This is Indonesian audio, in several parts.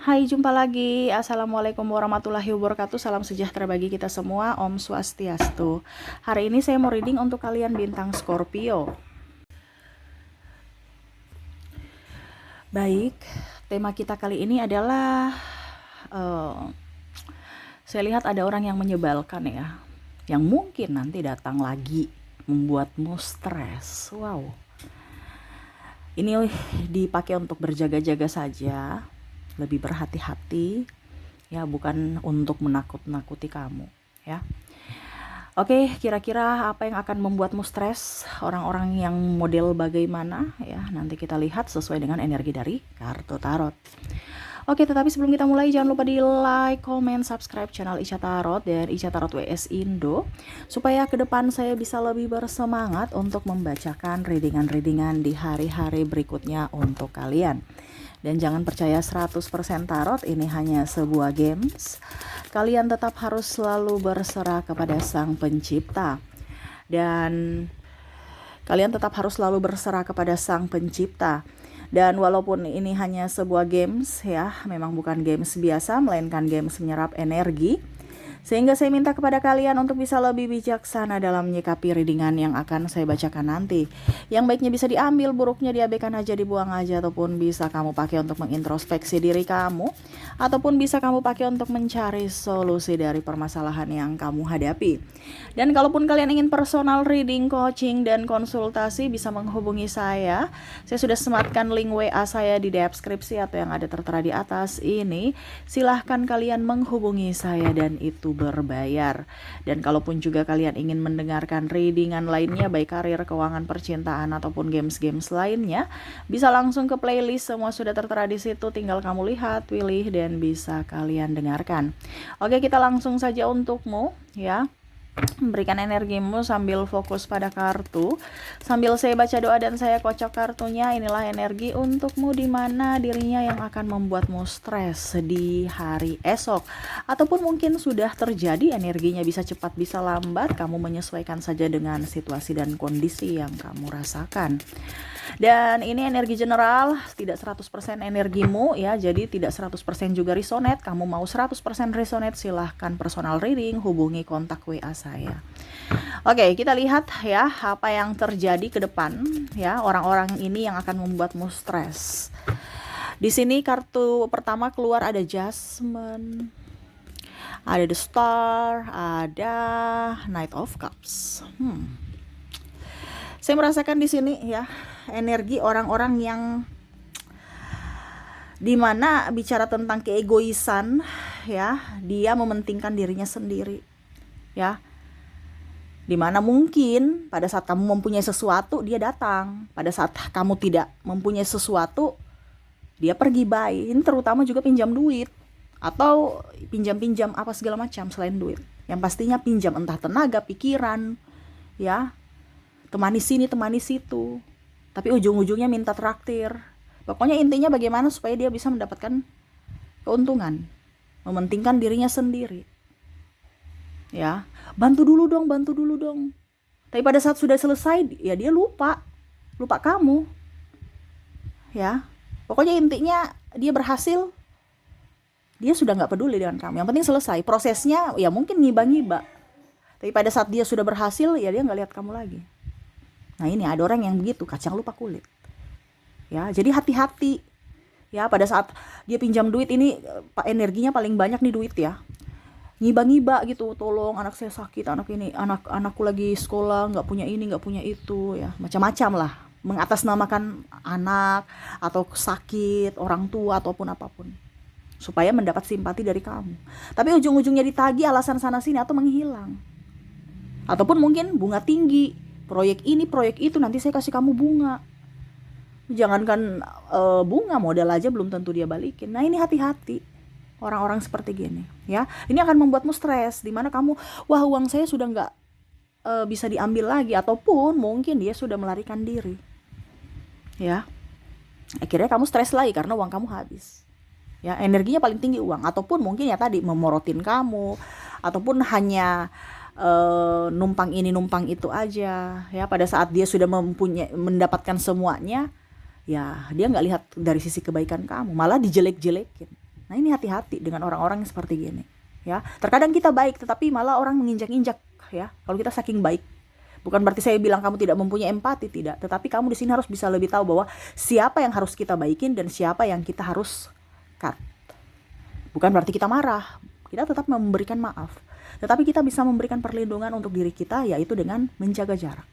Hai, jumpa lagi. Assalamualaikum warahmatullahi wabarakatuh. Salam sejahtera bagi kita semua. Om Swastiastu. Hari ini saya mau reading untuk kalian bintang Scorpio. Baik, tema kita kali ini adalah saya lihat ada orang yang menyebalkan ya, yang mungkin nanti datang lagi membuatmu stres. Wow. Ini dipakai untuk berjaga-jaga saja, lebih berhati-hati ya, bukan untuk menakut-nakuti kamu ya. Oke, kira-kira apa yang akan membuatmu stres? Orang-orang yang model bagaimana ya? Nanti kita lihat sesuai dengan energi dari kartu tarot. Oke, tetapi sebelum kita mulai jangan lupa di like, comment, subscribe channel Ica Tarot dan Ica Tarot WS Indo supaya ke depan saya bisa lebih bersemangat untuk membacakan readingan-readingan di hari-hari berikutnya untuk kalian. Dan jangan percaya 100% tarot, ini hanya sebuah games. Kalian tetap harus selalu berserah kepada Sang Pencipta. Dan kalian tetap harus selalu berserah kepada Sang Pencipta. Dan walaupun ini hanya sebuah games ya, memang bukan games biasa, melainkan games menyerap energi. Sehingga saya minta kepada kalian untuk bisa lebih bijaksana dalam menyikapi readingan yang akan saya bacakan nanti. Yang baiknya bisa diambil, buruknya diabaikan aja, dibuang aja, ataupun bisa kamu pakai untuk mengintrospeksi diri kamu, ataupun bisa kamu pakai untuk mencari solusi dari permasalahan yang kamu hadapi. Dan kalaupun kalian ingin personal reading, coaching, dan konsultasi, bisa menghubungi saya. Saya sudah sematkan link WA saya di deskripsi atau yang ada tertera di atas ini. Silahkan kalian menghubungi saya dan itu berbayar. Dan kalaupun juga kalian ingin mendengarkan readingan lainnya, baik karir, keuangan, percintaan, ataupun games-games lainnya, bisa langsung ke playlist, semua sudah tertera di situ, tinggal kamu lihat, pilih, dan bisa kalian dengarkan. Oke, kita langsung saja untukmu ya. Berikan energimu sambil fokus pada kartu. Sambil saya baca doa dan saya kocok kartunya, inilah energi untukmu, di mana dirinya yang akan membuatmu stres di hari esok. Ataupun mungkin sudah terjadi, energinya bisa cepat bisa lambat, kamu menyesuaikan saja dengan situasi dan kondisi yang kamu rasakan. Dan ini energi general, tidak 100% energimu ya, jadi tidak 100% juga resonate. Kamu mau 100% resonate, silahkan personal reading, hubungi kontak WA saya. Oke, kita lihat ya apa yang terjadi ke depan ya, orang-orang ini yang akan membuatmu stres. Di sini kartu pertama keluar ada Jasmine, ada The Star, ada Knight of Cups. Saya merasakan di sini ya energi orang-orang yang dimana bicara tentang keegoisan ya, dia mementingkan dirinya sendiri ya, dimana mungkin pada saat kamu mempunyai sesuatu dia datang, pada saat kamu tidak mempunyai sesuatu dia pergi. Bye. Ini terutama juga pinjam duit atau pinjam-pinjam apa segala macam selain duit, yang pastinya pinjam entah tenaga, pikiran ya, temani sini temani situ, tapi ujung-ujungnya minta traktir. Pokoknya intinya bagaimana supaya dia bisa mendapatkan keuntungan, mementingkan dirinya sendiri ya. Bantu dulu dong. Tapi pada saat sudah selesai ya dia lupa kamu ya. Pokoknya intinya dia berhasil, dia sudah gak peduli dengan kamu, yang penting selesai prosesnya ya. Mungkin ngiba-ngiba, tapi pada saat dia sudah berhasil ya dia gak lihat kamu lagi. Nah, ini ada orang yang begitu, kacang lupa kulit ya. Jadi hati-hati ya, pada saat dia pinjam duit ini energinya paling banyak nih duit ya, ngiba-ngiba gitu, tolong anak saya sakit, anakku lagi sekolah, nggak punya ini nggak punya itu ya, macam-macam lah, mengatasnamakan anak atau sakit orang tua ataupun apapun supaya mendapat simpati dari kamu. Tapi ujung-ujungnya ditagih alasan sana sini atau menghilang, ataupun mungkin bunga tinggi, proyek ini proyek itu, nanti saya kasih kamu bunga. Jangankan bunga, modal aja belum tentu dia balikin. Nah, ini hati-hati orang-orang seperti gini ya. Ini akan membuatmu stres, dimana kamu, wah uang saya sudah nggak bisa diambil lagi, ataupun mungkin dia sudah melarikan diri ya. Akhirnya kamu stres lagi karena uang kamu habis ya. Energinya paling tinggi uang, ataupun mungkin ya tadi memorotin kamu, ataupun hanya numpang ini numpang itu aja ya. Pada saat dia sudah mendapatkan semuanya ya, dia nggak lihat dari sisi kebaikan kamu, malah dijelek-jelekin Nah ini hati-hati dengan orang-orang yang seperti gini. Ya, terkadang kita baik tetapi malah orang menginjak-injak ya. Kalau kita saking baik, bukan berarti saya bilang kamu tidak mempunyai empati, tidak. Tetapi kamu di sini harus bisa lebih tahu bahwa siapa yang harus kita baikin dan siapa yang kita harus cut. Bukan berarti kita marah, kita tetap memberikan maaf. Tetapi kita bisa memberikan perlindungan untuk diri kita, yaitu dengan menjaga jarak.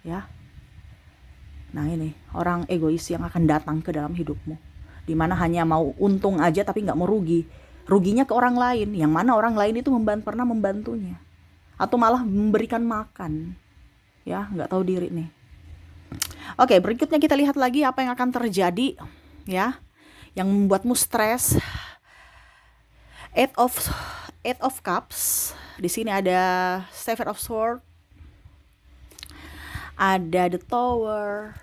Ya. Nah ini orang egois yang akan datang ke dalam hidupmu, dimana hanya mau untung aja tapi nggak mau rugi. Ruginya ke orang lain, yang mana orang lain itu pernah membantunya, atau malah memberikan makan, ya nggak tahu diri nih. Oke, berikutnya kita lihat lagi apa yang akan terjadi, ya, yang membuatmu stres. Eight of Cups. Di sini ada Seven of Swords, ada the Tower,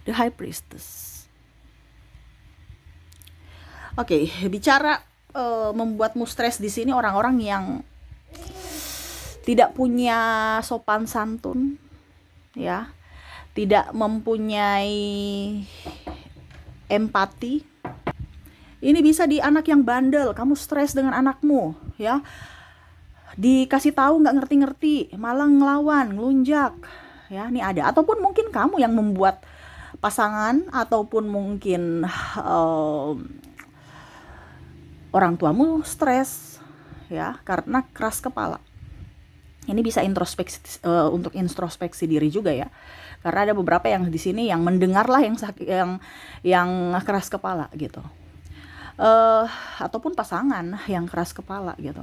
the High Priestess. Oke, bicara membuatmu stres di sini orang-orang yang tidak punya sopan santun, ya, tidak mempunyai empati. Ini bisa di anak yang bandel, kamu stres dengan anakmu, ya, dikasih tahu nggak ngerti-ngerti, malah ngelawan, ngelunjak, ya, ini ada. Ataupun mungkin kamu yang membuat pasangan ataupun mungkin orang tuamu stres, ya, karena keras kepala. Ini bisa introspeksi, untuk introspeksi diri juga ya, karena ada beberapa yang di sini yang mendengarlah yang keras kepala gitu, ataupun pasangan yang keras kepala gitu.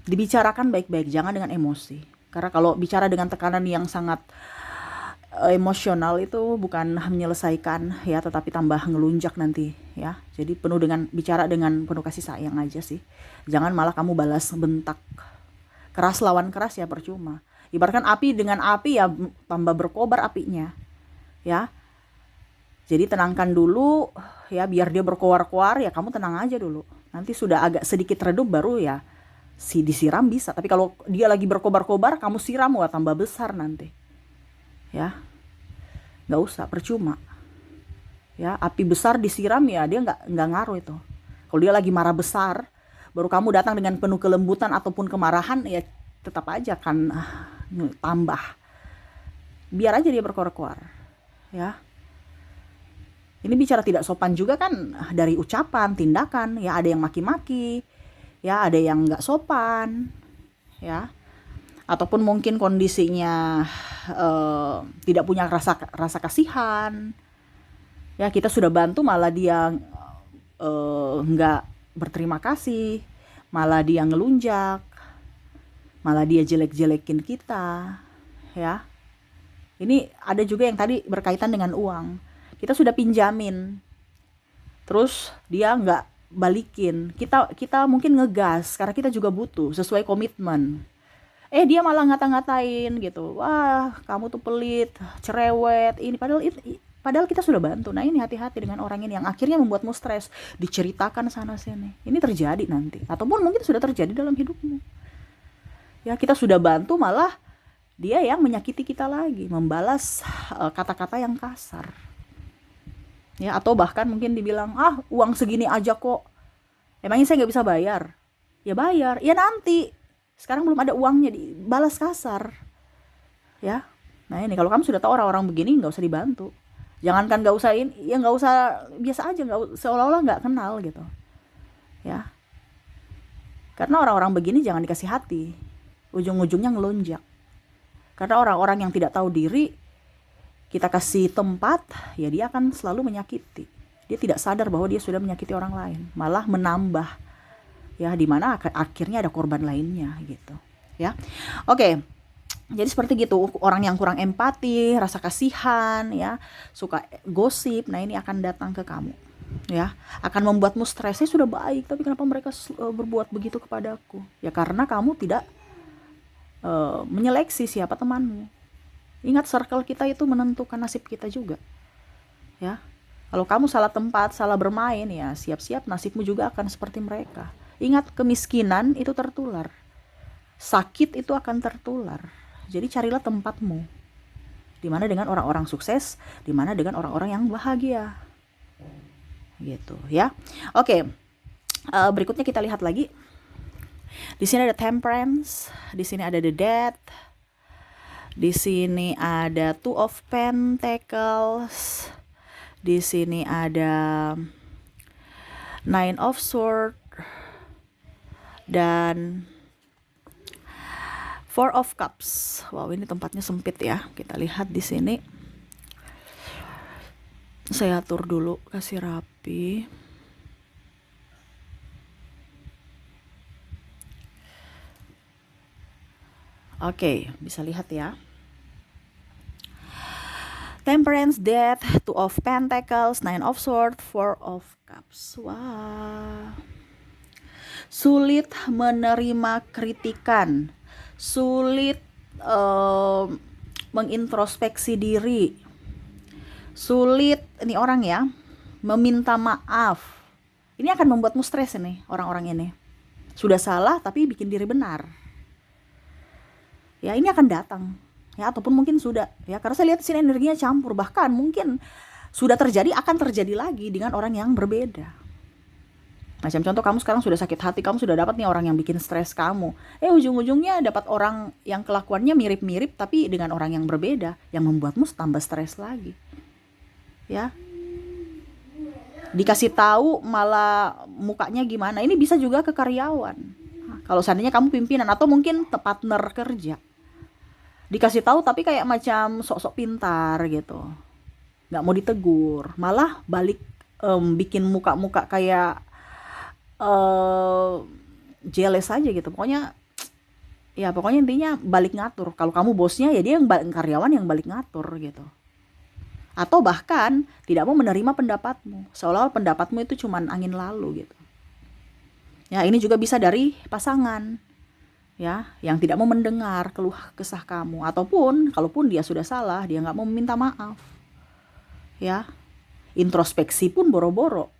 Dibicarakan baik-baik, jangan dengan emosi, karena kalau bicara dengan tekanan yang sangat emosional itu bukan menyelesaikan ya, tetapi tambah ngelunjak nanti ya. Jadi bicara dengan penuh kasih sayang aja sih. Jangan malah kamu balas bentak. Keras lawan keras ya percuma. Ibaratkan api dengan api ya tambah berkobar apinya. Ya. Jadi tenangkan dulu ya, biar dia berkoar-koar ya, kamu tenang aja dulu. Nanti sudah agak sedikit redup baru ya disiram bisa. Tapi kalau dia lagi berkobar-kobar kamu siram, wah tambah besar nanti. Ya. Nggak usah, percuma ya. Api besar disiram ya dia nggak ngaruh itu. Kalau dia lagi marah besar baru kamu datang dengan penuh kelembutan ataupun kemarahan, ya tetap aja kan tambah. Biar aja dia berkoar-koar ya. Ini bicara tidak sopan juga kan, dari ucapan, tindakan ya. Ada yang maki-maki ya, ada yang nggak sopan ya, ataupun mungkin kondisinya tidak punya rasa kasihan ya. Kita sudah bantu malah dia nggak berterima kasih, malah dia ngelunjak, malah dia jelek-jelekin kita ya. Ini ada juga yang tadi berkaitan dengan uang. Kita sudah pinjamin terus dia nggak balikin, kita mungkin ngegas karena kita juga butuh sesuai komitmen. Dia malah ngata-ngatain gitu, wah kamu tuh pelit, cerewet, ini padahal kita sudah bantu. Nah ini hati-hati dengan orang ini yang akhirnya membuatmu stres, diceritakan sana sini. Ini terjadi nanti, ataupun mungkin sudah terjadi dalam hidupmu. Ya kita sudah bantu malah dia yang menyakiti kita lagi, membalas kata-kata yang kasar. Ya, atau bahkan mungkin dibilang, uang segini aja kok, emangnya saya nggak bisa bayar? Ya bayar, ya nanti. Sekarang belum ada uangnya, dibalas kasar ya. Nah ini kalau kamu sudah tahu orang-orang begini nggak usah dibantu. Jangankan nggak usah ya nggak usah, biasa aja, nggak, seolah-olah nggak kenal gitu ya. Karena orang-orang begini jangan dikasih hati, ujung-ujungnya ngelunjak. Karena orang-orang yang tidak tahu diri kita kasih tempat ya, dia akan selalu menyakiti. Dia tidak sadar bahwa dia sudah menyakiti orang lain, malah menambah ya, dimana akhirnya ada korban lainnya gitu ya. Oke, jadi seperti gitu, orang yang kurang empati, rasa kasihan ya, suka gosip. Nah ini akan datang ke kamu ya, akan membuatmu stres. Saya sudah baik tapi kenapa mereka berbuat begitu kepadaku? Ya karena kamu tidak menyeleksi siapa temanmu. Ingat, circle kita itu menentukan nasib kita juga ya. Kalau kamu salah tempat, salah bermain ya, siap-siap nasibmu juga akan seperti mereka. Ingat, kemiskinan itu tertular, sakit itu akan tertular. Jadi carilah tempatmu Dimana dengan orang-orang sukses, dimana dengan orang-orang yang bahagia. Gitu ya. Oke. Berikutnya kita lihat lagi. Di sini ada Temperance, di sini ada the Death. Di sini ada Two of Pentacles. Di sini ada Nine of Swords dan Four of Cups. Wow, ini tempatnya sempit ya. Kita lihat di sini. Saya atur dulu, kasih rapi. Oke, bisa lihat ya. Temperance, Death, Two of Pentacles, Nine of Swords, Four of Cups. Wah. Sulit menerima kritikan, sulit mengintrospeksi diri, sulit, ini orang ya, meminta maaf. Ini akan membuatmu stres nih, orang-orang ini. Sudah salah tapi bikin diri benar. Ya, ini akan datang. Ya, ataupun mungkin sudah. Ya, karena saya lihat sini energinya campur. Bahkan mungkin sudah terjadi, akan terjadi lagi dengan orang yang berbeda. Macam contoh, kamu sekarang sudah sakit hati, kamu sudah dapat nih orang yang bikin stres kamu. Ujung-ujungnya dapat orang yang kelakuannya mirip-mirip tapi dengan orang yang berbeda, yang membuatmu tambah stres lagi. Ya. Dikasih tahu malah mukanya gimana. Ini bisa juga ke karyawan. Kalau seandainya kamu pimpinan atau mungkin partner kerja. Dikasih tahu tapi kayak macam sok-sok pintar gitu. Nggak mau ditegur, malah balik bikin muka-muka kayak jealous aja gitu. Pokoknya intinya balik ngatur. Kalau kamu bosnya, ya dia yang karyawan yang balik ngatur gitu. Atau bahkan tidak mau menerima pendapatmu, seolah-olah pendapatmu itu cuman angin lalu gitu. Ya, ini juga bisa dari pasangan, ya, yang tidak mau mendengar keluh kesah kamu, ataupun kalaupun dia sudah salah, dia nggak mau meminta maaf. Ya, introspeksi pun boro-boro.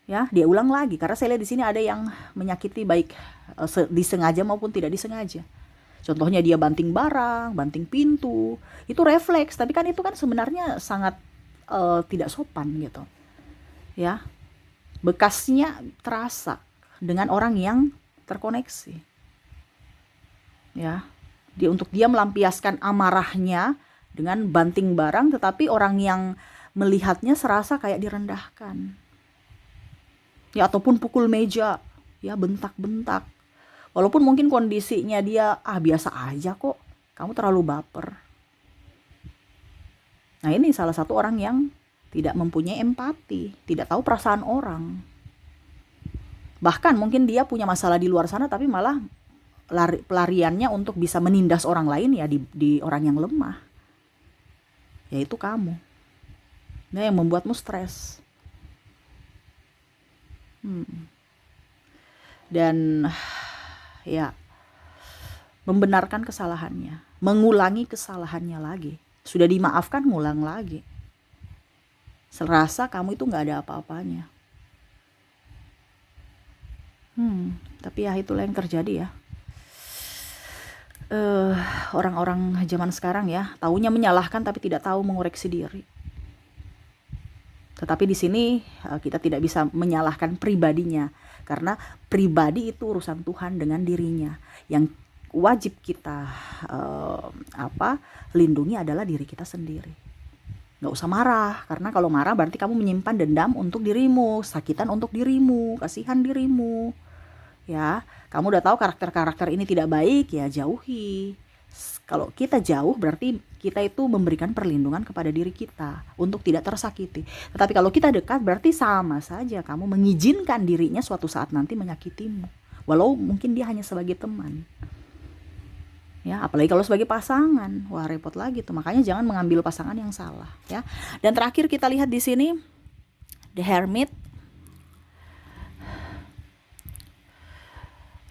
Ya, dia ulang lagi karena saya lihat di sini ada yang menyakiti baik disengaja maupun tidak disengaja. Contohnya dia banting barang, banting pintu, itu refleks, tapi kan itu kan sebenarnya sangat tidak sopan gitu. Ya. Bekasnya terasa dengan orang yang terkoneksi. Ya. Untuk dia melampiaskan amarahnya dengan banting barang, tetapi orang yang melihatnya serasa kayak direndahkan. Ya, ataupun pukul meja, ya, bentak-bentak. Walaupun mungkin kondisinya dia biasa aja kok, kamu terlalu baper. Nah, ini salah satu orang yang tidak mempunyai empati, tidak tahu perasaan orang. Bahkan mungkin dia punya masalah di luar sana tapi malah pelariannya untuk bisa menindas orang lain ya di orang yang lemah. Yaitu kamu. Nah, yang membuatmu stres. Dan ya, membenarkan kesalahannya, mengulangi kesalahannya lagi. Sudah dimaafkan, ngulang lagi. Serasa kamu itu gak ada apa-apanya. Tapi ya itulah yang terjadi ya. Orang-orang zaman sekarang ya, taunya menyalahkan tapi tidak tahu mengoreksi diri. Tetapi di sini kita tidak bisa menyalahkan pribadinya, karena pribadi itu urusan Tuhan dengan dirinya. Yang wajib kita lindungi adalah diri kita sendiri. Gak usah marah, karena kalau marah berarti kamu menyimpan dendam untuk dirimu, sakitan untuk dirimu, kasihan dirimu. Ya, kamu udah tahu karakter-karakter ini tidak baik, ya jauhi. Kalau kita jauh berarti kita itu memberikan perlindungan kepada diri kita untuk tidak tersakiti. Tetapi kalau kita dekat berarti sama saja kamu mengizinkan dirinya suatu saat nanti menyakitimu. Walau mungkin dia hanya sebagai teman. Ya, apalagi kalau sebagai pasangan. Wah, repot lagi tuh. Makanya jangan mengambil pasangan yang salah, ya. Dan terakhir kita lihat di sini The Hermit,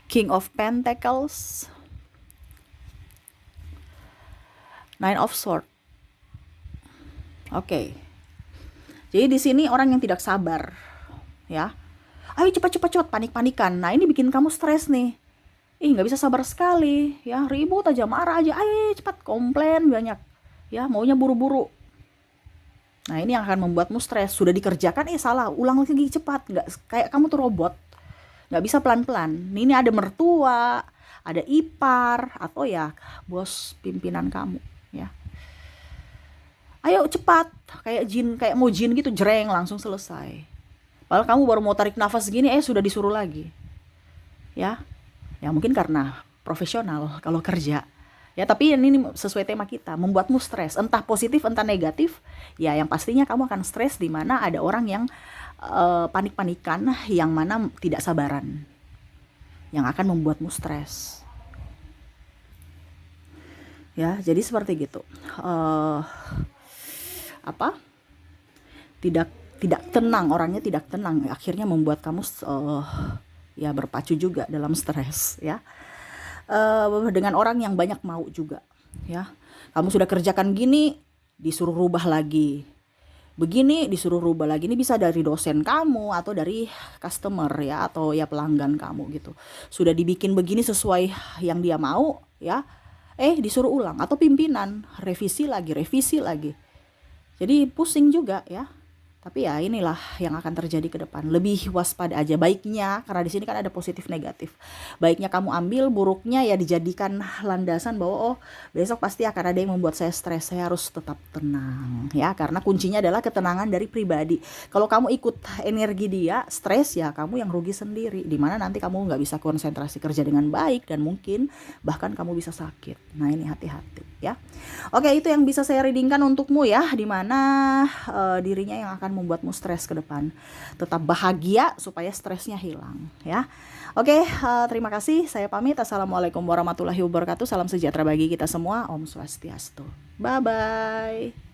King of Pentacles, Nine of Swords. Oke. Jadi di sini orang yang tidak sabar, ya. Ayo cepat, panik-panikan. Nah, ini bikin kamu stres nih. Nggak bisa sabar sekali, ya. Ribut aja, marah aja. Ayo cepat, komplain banyak. ya maunya buru-buru. Nah ini yang akan membuatmu stres. Sudah dikerjakan, salah, ulang lagi cepat. Nggak, kayak kamu tuh robot, nggak bisa pelan-pelan. Ini ada mertua, ada ipar, atau ya bos pimpinan kamu, ya. Ayo cepat, kayak jin, kayak mau jin gitu, jreng langsung selesai. Padahal kamu baru mau tarik nafas gini, sudah disuruh lagi, ya. Ya mungkin karena profesional kalau kerja. Ya tapi ini sesuai tema kita, membuatmu stres, entah positif entah negatif. Ya yang pastinya kamu akan stres di mana ada orang yang panik-panikan, yang mana tidak sabaran, yang akan membuatmu stres. Ya jadi seperti gitu. Apa? Tidak tidak tenang, orangnya tidak tenang, akhirnya membuat kamu ya berpacu juga dalam stres, ya. Dengan orang yang banyak mau juga, ya. Kamu sudah kerjakan gini, disuruh rubah lagi. Begini disuruh rubah lagi. Ini bisa dari dosen kamu atau dari customer, ya, atau ya pelanggan kamu gitu. Sudah dibikin begini sesuai yang dia mau, ya. Disuruh ulang, atau pimpinan revisi lagi. Jadi pusing juga, ya. Tapi ya inilah yang akan terjadi ke depan. Lebih waspada aja. Baiknya, karena di sini kan ada positif negatif. Baiknya kamu ambil, buruknya ya dijadikan landasan bahwa besok pasti akan ada yang membuat saya stres. Saya harus tetap tenang, ya. Karena kuncinya adalah ketenangan dari pribadi. Kalau kamu ikut energi dia, stres, ya kamu yang rugi sendiri. Dimana nanti kamu nggak bisa konsentrasi kerja dengan baik dan mungkin bahkan kamu bisa sakit. Nah ini hati-hati, ya. Oke, itu yang bisa saya readingkan untukmu, ya. Dimana dirinya yang akan membuatmu stres ke depan. Tetap bahagia supaya stresnya hilang, ya. Oke, terima kasih. Saya pamit. Assalamualaikum warahmatullahi wabarakatuh. Salam sejahtera bagi kita semua. Om Swastiastu. Bye bye.